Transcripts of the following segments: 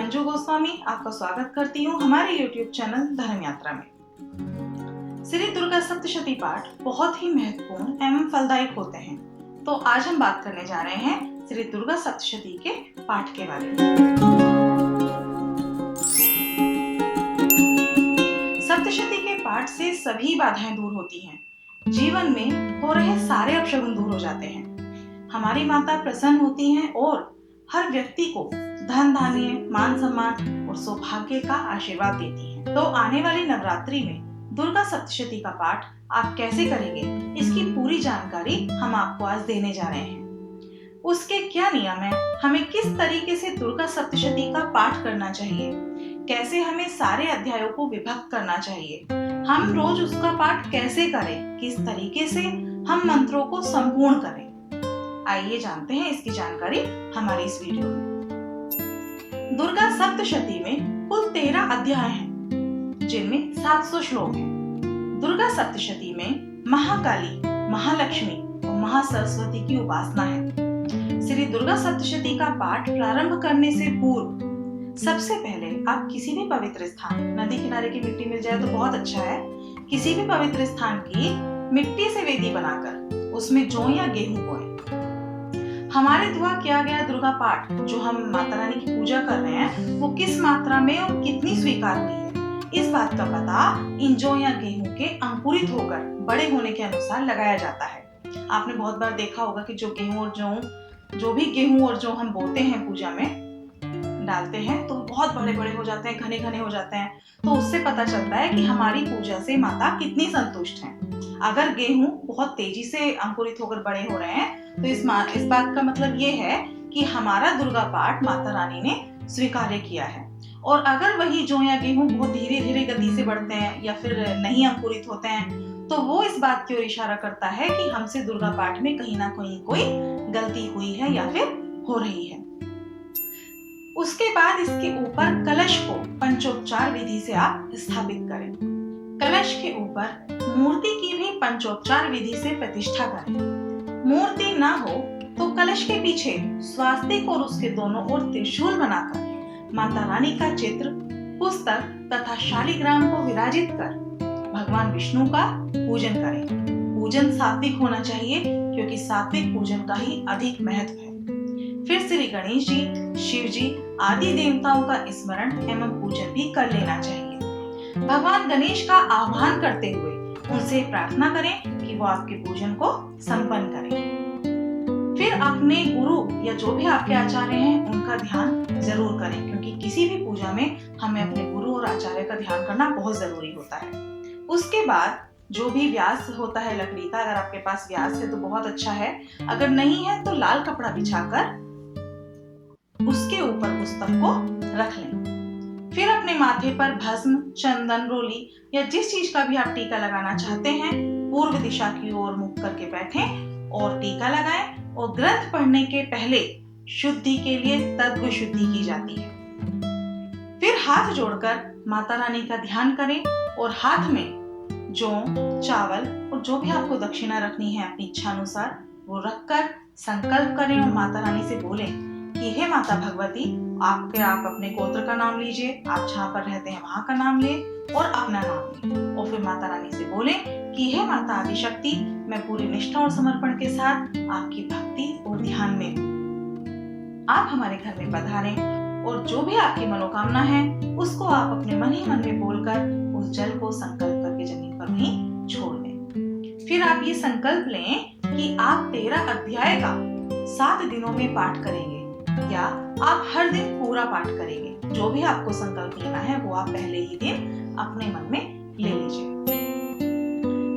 मंजू गोस्वामी आपका स्वागत करती हूँ हमारे YouTube चैनल धर्म यात्रा में। श्री दुर्गा सप्तशती पाठ बहुत ही महत्वपूर्ण एवं फलदायक होते हैं। तो आज हम बात करने जा रहे हैं श्री दुर्गा सप्तशती के पाठ के बारे में। सप्तशती के पाठ से सभी बाधाएं दूर होती हैं। जीवन में हो रहे सारे अपशगुन दूर हो जाते हैं। हमारी माता प्रसन्न होती हैं और हर व्यक्ति को धन धान्य, मान सम्मान और सौभाग्य का आशीर्वाद देती है। तो आने वाली नवरात्रि में दुर्गा सप्तशती का पाठ आप कैसे करेंगे, इसकी पूरी जानकारी हम आपको आज देने जा रहे हैं। उसके क्या नियम है, हमें किस तरीके से दुर्गा सप्तशती का पाठ करना चाहिए, कैसे हमें सारे अध्यायों को विभक्त करना चाहिए, हम रोज उसका पाठ कैसे करें, किस तरीके से हम मंत्रों को संपूर्ण करें। आइए जानते हैं इसकी जानकारी हमारी इस वीडियो में। दुर्गा सप्तशती में कुल 13 अध्याय हैं, जिनमें 700 श्लोक हैं। दुर्गा सप्तशती में महाकाली, महालक्ष्मी और महासरस्वती की उपासना है। श्री दुर्गा सप्तशती का पाठ प्रारंभ करने से पूर्व सबसे पहले आप किसी भी पवित्र स्थान, नदी किनारे की मिट्टी मिल जाए तो बहुत अच्छा है, किसी भी पवित्र स्थान की मिट्टी से वेदी बनाकर उसमें जौ या गेहूं बोएं। हमारे द्वारा किया गया दुर्गा पाठ जो हम माता रानी की पूजा कर रहे हैं वो किस मात्रा में और कितनी स्वीकार हुई है, इस बात का पता इन जौ या गेहूं के अंकुरित होकर बड़े होने के अनुसार लगाया जाता है। आपने बहुत बार देखा होगा कि जो भी गेहूं और जौ हम बोते हैं पूजा में डालते हैं तो बहुत बड़े बड़े हो जाते हैं, घने घने हो जाते हैं। तो उससे पता चलता है कि हमारी पूजा से माता कितनी संतुष्ट है। अगर गेहूं बहुत तेजी से अंकुरित होकर बड़े हो रहे हैं तो इस बात का मतलब ये है कि हमारा दुर्गा पाठ माता रानी ने स्वीकार किया है। और अगर वही जौ या गेहूं बहुत धीरे धीरे गति से बढ़ते हैं या फिर नहीं अंकुरित होते हैं तो वो इस बात की ओर इशारा करता है कि हमसे दुर्गा पाठ में कहीं ना कहीं कोई गलती हुई है या फिर हो रही है। उसके बाद इसके ऊपर कलश को पंचोपचार विधि से आप स्थापित करें। कलश के ऊपर मूर्ति की भी पंचोपचार विधि से प्रतिष्ठा करें। मूर्ति ना हो तो कलश के पीछे स्वास्तिक और उसके दोनों ओर त्रिशूल बनाकर माता रानी का चित्र, पुस्तक तथा शालिग्राम को विराजित कर भगवान विष्णु का पूजन करें। पूजन सात्विक होना चाहिए क्योंकि सात्विक पूजन का ही अधिक महत्व है। फिर श्री गणेश जी, शिव जी आदि देवताओं का स्मरण एवं पूजन भी कर लेना चाहिए। भगवान गणेश का आह्वान करते हुए उनसे प्रार्थना करें कि वो आपके पूजन को संपन्न करें। फिर अपने गुरु या जो भी आपके आचार्य हैं उनका ध्यान जरूर करें, क्योंकि किसी भी पूजा में हमें अपने गुरु और आचार्य का ध्यान करना बहुत जरूरी होता है। उसके बाद जो भी व्यास होता है लकड़ी का, अगर आपके पास व्यास है तो बहुत अच्छा है, अगर नहीं है तो लाल कपड़ा बिछाकर उसके ऊपर पुस्तक को रख लें। फिर अपने माथे पर भस्म, चंदन, रोली या जिस चीज का भी आप टीका लगाना चाहते हैं पूर्व दिशा की ओर मुख करके बैठें और टीका लगाएं। और ग्रंथ पढ़ने के पहले शुद्धि के लिए तत्व शुद्धि की जाती है। फिर हाथ जोड़कर माता रानी का ध्यान करें और हाथ में जौ, चावल और जो भी आपको दक्षिणा रखनी है अपनी इच्छा अनुसार वो रखकर संकल्प करें और माता रानी से बोलें कि हे माता भगवती, आप अपने गोत्र का नाम लीजिए, आप जहाँ पर रहते हैं वहां का नाम ले और अपना नाम ले। और फिर माता रानी से बोले कि हे माता आदिशक्ति, मैं पूरी निष्ठा और समर्पण के साथ आपकी भक्ति और ध्यान में हूँ। आप हमारे घर में पधारें और जो भी आपकी मनोकामना है उसको आप अपने मन ही मन में बोलकर उस जल को संकल्प करके जमीन पर वहीं छोड़ दें। फिर आप ये संकल्प लें कि आप 13 अध्याय का 7 दिनों में पाठ करेंगे या आप हर दिन पूरा पाठ करेंगे। जो भी आपको संकल्प लेना है वो आप पहले ही दिन अपने मन में ले लीजिए।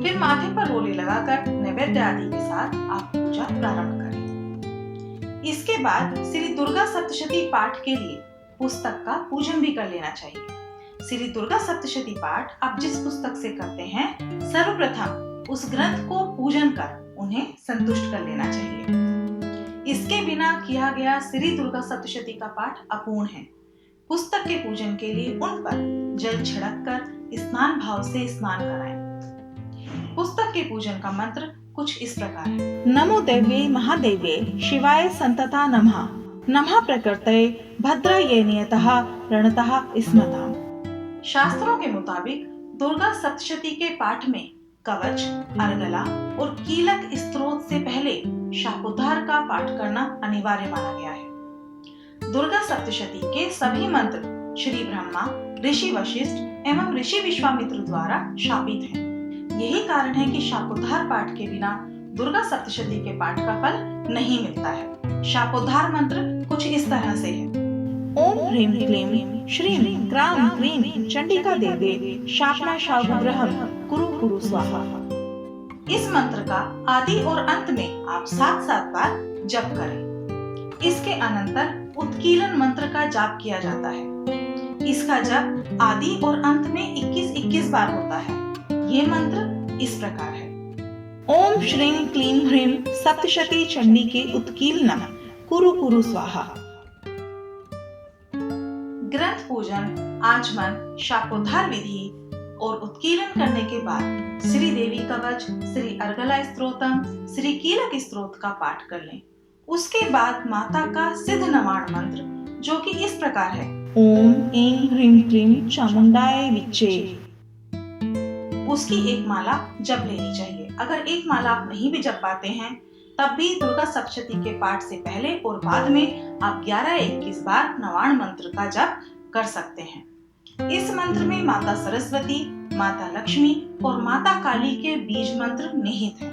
फिर माथे पर रोली लगाकर नैवेद्य आदि के साथ आप पूजा प्रारंभ करें। इसके बाद श्री दुर्गा सप्तशती पाठ के लिए पुस्तक का पूजन भी कर लेना चाहिए। श्री दुर्गा सप्तशती पाठ आप जिस पुस्तक से करते हैं सर्वप्रथम उस ग्रंथ को पूजन कर उन्हें संतुष्ट कर लेना चाहिए। इसके बिना किया गया श्री दुर्गा सप्तशती का पाठ अपूर्ण है। पुस्तक के पूजन के लिए उन पर जल छिड़क कर स्नान भाव से स्नान कराएं। पुस्तक के पूजन का मंत्र कुछ इस प्रकार है। नमो देव्ये महादेव्ये शिवाय संतता नमः। नमः प्रकृतये भद्राय नियतः प्रणतः स्मताम्। शास्त्रों के मुताबिक दुर्गा सप्तशती के पाठ में कवच, अर्गला और कीलक स्तोत्र से पहले शापोद्धार का पाठ करना अनिवार्य माना गया है। दुर्गा सप्तशती के सभी मंत्र श्री ब्रह्मा, ऋषि वशिष्ठ एवं ऋषि विश्वामित्र द्वारा शापित हैं। यही कारण है कि शापोद्धार पाठ के बिना दुर्गा सप्तशती के पाठ का फल नहीं मिलता है। शापोद्धार मंत्र कुछ इस तरह से है। ओम ह्रीं क्लीं श्रीं क्रां क्रीं चंडिका देवे शापना शाहुग्रहम कुरु कुरु स्वाहा। इस मंत्र का आदि और अंत में आप 7-7 बार जप करें। इसके अनंतर उत्कीलन मंत्र का जाप किया जाता है। इसका जप आदि और अंत में 21-21 बार होता है। ये मंत्र इस प्रकार है। ओम श्रीं क्लीं ह्रीं सप्तशती चंडिके उत्कीलनम कुरु कुरु स्वाहा। ग्रंथ पूजन, आचमन, शापोद्धार विधि और उत्कीलन करने के बाद श्री देवी कवच, श्री अर्गला स्तोत्रम, श्री कीलक स्तोत्र का पाठ कर लें। उसके बाद माता का सिद्ध नवाण मंत्र जो कि इस प्रकार है। ओम ऐं ह्रीं क्लीं चामुंडाय विच्चे, उसकी एक माला जप लेनी चाहिए। अगर एक माला आप नहीं भी जप पाते हैं तब भी दुर्गा सप्तशती के पाठ से पहले और बाद में आप 11-21 बार नवाण मंत्र का जप कर सकते हैं। इस मंत्र में माता सरस्वती, माता लक्ष्मी और माता काली के बीज मंत्र निहित हैं।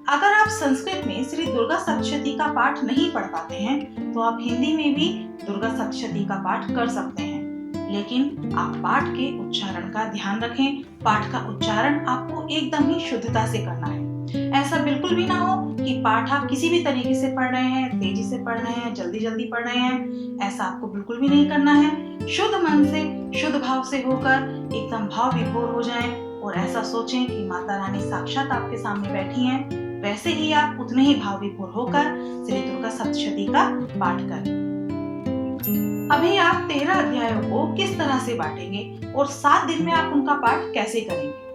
अगर आप संस्कृत में श्री दुर्गा सप्तशती का पाठ नहीं पढ़ पाते हैं तो आप हिंदी में भी दुर्गा सप्तशती का पाठ कर सकते हैं, लेकिन आप पाठ के उच्चारण का ध्यान रखें। पाठ का उच्चारण आपको एकदम ही शुद्धता से करना है। ऐसा बिल्कुल भी ना हो कि पाठ आप किसी भी तरीके से पढ़ रहे हैं, तेजी से पढ़ रहे हैं, जल्दी जल्दी पढ़ रहे हैं, ऐसा आपको बिल्कुल भी नहीं करना है। शुद्ध मन से, शुद्ध भाव से होकर एकदम भाव विभोर हो जाएं और ऐसा सोचें कि माता रानी साक्षात आपके सामने बैठी हैं। वैसे ही आप उतने ही भाव विभोर होकर श्री दुर्गा सप्तशती का पाठ करें। अभी आप 13 अध्यायों को किस तरह से बांटेंगे और 7 दिन में आप उनका पाठ कैसे करेंगे।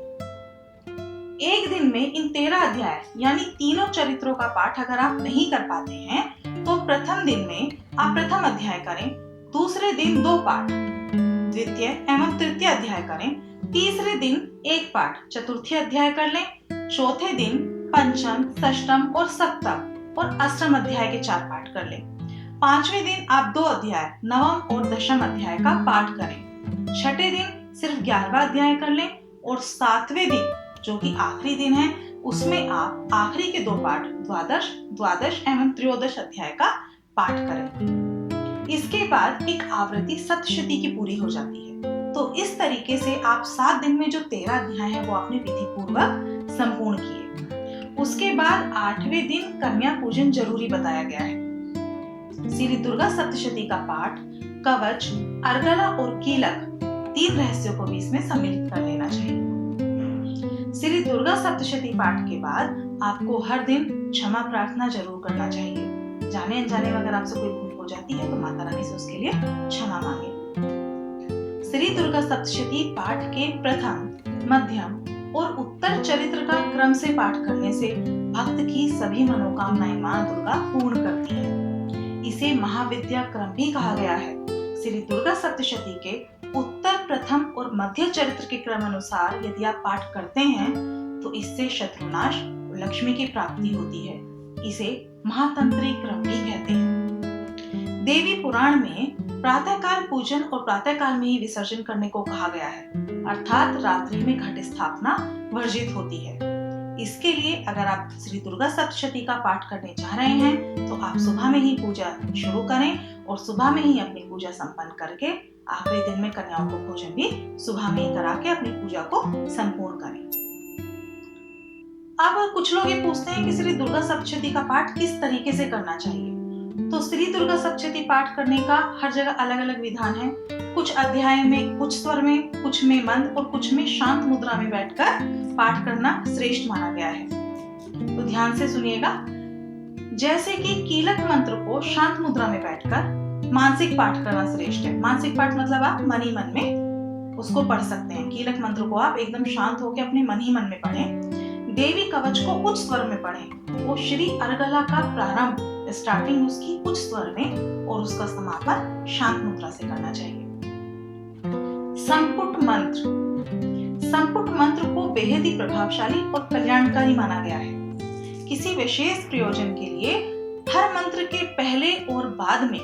एक दिन में इन 13 अध्याय यानी तीनों चरित्रों का पाठ अगर आप नहीं कर पाते हैं तो प्रथम दिन में आप प्रथम अध्याय करें, दूसरे दिन 2 पाठ, द्वितीय एवं तृतीय अध्याय करें, तीसरे दिन 1 पाठ, चतुर्थी अध्याय कर लें, चौथे दिन पंचम, षष्टम और सप्तम और अष्टम अध्याय के 4 पाठ कर लें। 5वें दिन आप 2 अध्याय, नवम और दशम अध्याय का पाठ करें। छठे दिन सिर्फ 11वां अध्याय कर लें और 7वें दिन जो कि आखिरी दिन है उसमें आप आखिरी के 2 पाठ, द्वादश एवं त्रयोदश अध्याय का पाठ करें। इसके बाद एक आवृत्ति सप्तशती की पूरी हो जाती है। तो इस तरीके से आप 7 दिन में जो 13 अध्याय है वो आपने विधि पूर्वक संपूर्ण किए। उसके बाद 8वें दिन कन्या पूजन जरूरी बताया गया है। श्री दुर्गा सप्तशती का पाठ, कवच, अर्गला और कीलक 3 रहस्यों को भी इसमें सम्मिलित कर लेना चाहिए। श्री दुर्गा सप्तशती पाठ के बाद आपको हर दिन क्षमा प्रार्थना जरूर करना चाहिए। जाने अनजाने में अगर आपसे कोई भूल हो जाती है तो माता रानी से उसके लिए क्षमा मांगे। श्री दुर्गा सप्तशती पाठ के प्रथम, मध्यम और उत्तर चरित्र का क्रम से पाठ करने से भक्त की सभी मनोकामनाएं मां दुर्गा पूर्ण करती है। इसे महाविद्या क्रम भी कहा गया है। श्री दुर्गा सप्तशती के उत्तर, प्रथम और मध्य चरित्र के क्रम अनुसार यदि आप पाठ करते हैं तो इससे शत्रुनाश और लक्ष्मी की प्राप्ति होती है। इसे महातंत्री क्रम भी कहते हैं। देवी पुराण में प्रातःकाल पूजन और प्रातःकाल में ही विसर्जन करने को कहा गया है, अर्थात रात्रि में घट स्थापना वर्जित होती है। इसके लिए अगर आप श्री दुर्गा सप्तशती का पाठ करने जा रहे हैं तो आप सुबह में ही पूजा शुरू करें और सुबह में ही अपनी पूजा संपन्न करके आखिरी दिन में कन्याओं को भोजन भी सुबह में ही करा के अपनी पूजा को संपूर्ण करें। अब कुछ लोग ये पूछते हैं कि श्री दुर्गा सप्तशती का पाठ किस तरीके से करना चाहिए। तो श्री दुर्गा सप्तशती पाठ करने का हर जगह अलग अलग विधान है। कुछ अध्याय में कुछ स्वर में, कुछ में मंद और कुछ में शांत मुद्रा में बैठकर पाठ करना श्रेष्ठ माना गया है। तो ध्यान से सुनिएगा। जैसे कि कीलक मंत्र को शांत मुद्रा में बैठकर मानसिक पाठ करना श्रेष्ठ है। मानसिक पाठ मतलब आप मन ही मन में उसको पढ़ सकते हैं। कीलक मंत्र को आप एकदम शांत होकर अपने मन ही मन में पढ़ें। देवी कवच को उच्च स्वर में पढ़ें। वो श्री अर्गला का प्रारंभ स्टार्टिंग उसकी उच्च स्वर में और उसका समापन शांत मुद्रा से करना चाहिए। संपुट मंत्र। संपुट मंत्र को बेहद ही प्रभावशाली और कल्याणकारी माना गया है। किसी विशेष प्रयोजन के लिए हर मंत्र के पहले और बाद में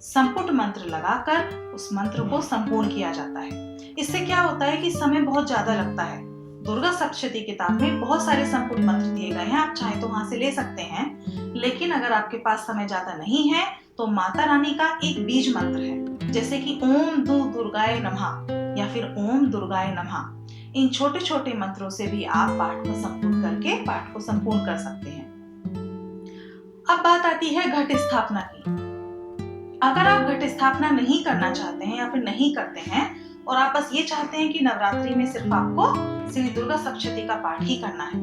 संपुट मंत्र लगाकर उस मंत्र को संपूर्ण किया जाता है। इससे क्या होता है कि समय बहुत ज्यादा लगता है। दुर्गा सप्तशती किताब में बहुत सारे संपुट मंत्र दिए गए हैं, आप चाहे तो वहां से ले सकते हैं। लेकिन अगर आपके पास समय ज्यादा नहीं है तो माता रानी का एक बीज मंत्र है, जैसे कि ओम दुर्गाय नमः या फिर ओम दुर्गाय नमः। इन छोटे छोटे मंत्रों से भी आप पाठ को संपूर्ण करके पाठ को संपूर्ण कर सकते हैं। अब बात आती है घट स्थापना की। अगर आप घट स्थापना नहीं करना चाहते हैं या फिर नहीं करते हैं और आप बस ये चाहते हैं कि नवरात्रि में सिर्फ आपको श्री दुर्गा सप्तशती का पाठ ही करना है,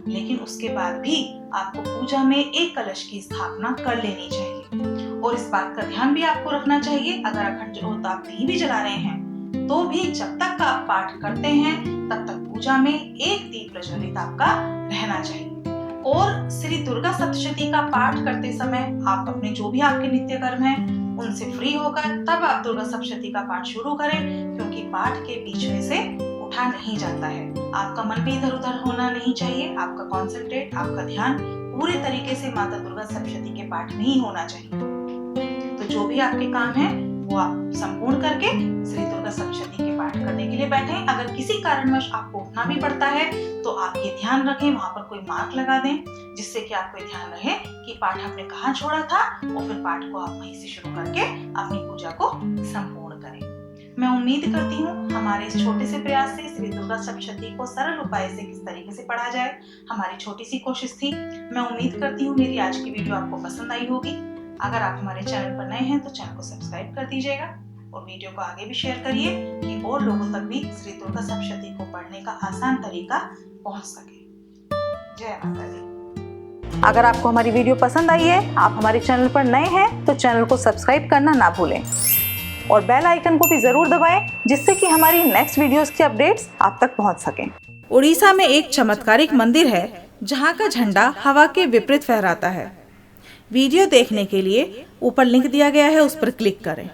लेकिन उसके बाद भी आपको पूजा में एक कलश की स्थापना कर लेनी चाहिए। और इस बात का ध्यान भी आपको रखना चाहिए, अगर अखंड ज्योत आप नहीं भी जला रहे हैं तो भी जब तक का आप पाठ करते हैं तब तक पूजा में एक दीप प्रज्वलित आपका रहना चाहिए। और श्री दुर्गा सप्तशती का पाठ करते समय आप अपने जो भी आपके नित्य कर्म हैं उनसे फ्री होकर तब आप दुर्गा सप्तशती का पाठ शुरू करें, क्योंकि पाठ के बीच में से उठा नहीं जाता है। आपका मन भी इधर उधर होना नहीं चाहिए, आपका कॉन्सेंट्रेट, आपका ध्यान पूरे तरीके से माता दुर्गा सप्तशती के पाठ में ही होना चाहिए। तो जो भी आपके काम है वो आप संपूर्ण करके श्री दुर्गा सप्तशती के पाठ करने के लिए बैठें। अगर किसी कारणवश आपको उठना भी पड़ता है तो आप ये ध्यान रखें, वहां पर कोई मार्क लगा दें, जिससे कि आपको ध्यान रहे कि पाठ आपने कहाँ छोड़ा था और फिर पाठ को आप वहीं से शुरू करके अपनी पूजा को संपूर्ण करें। मैं उम्मीद करती हूँ हमारे इस छोटे से प्रयास से श्री दुर्गा सप्तशती को सरल उपाय से किस तरीके से पढ़ा जाए, हमारी छोटी सी कोशिश थी। मैं उम्मीद करती हूँ मेरी आज की वीडियो आपको पसंद आई होगी। अगर आप हमारे चैनल पर नए हैं तो चैनल को सब्सक्राइब कर दीजिएगा और वीडियो को आगे भी शेयर करिए कि और लोगों तक भी श्री दुर्गा सप्तशती को पढ़ने का आसान तरीका पहुंच सके। जय माता दी। अगर आपको हमारी वीडियो पसंद आई है, आप हमारे चैनल पर नए हैं तो चैनल को सब्सक्राइब करना ना भूलें और बेल आइकन को भी जरूर दबाएं, जिससे कि हमारी नेक्स्ट वीडियोस की अपडेट्स आप तक पहुंच सकें। उड़ीसा में एक चमत्कारिक मंदिर है जहां का झंडा हवा के विपरीत फहराता है। वीडियो देखने के लिए ऊपर लिंक दिया गया है, उस पर क्लिक करें।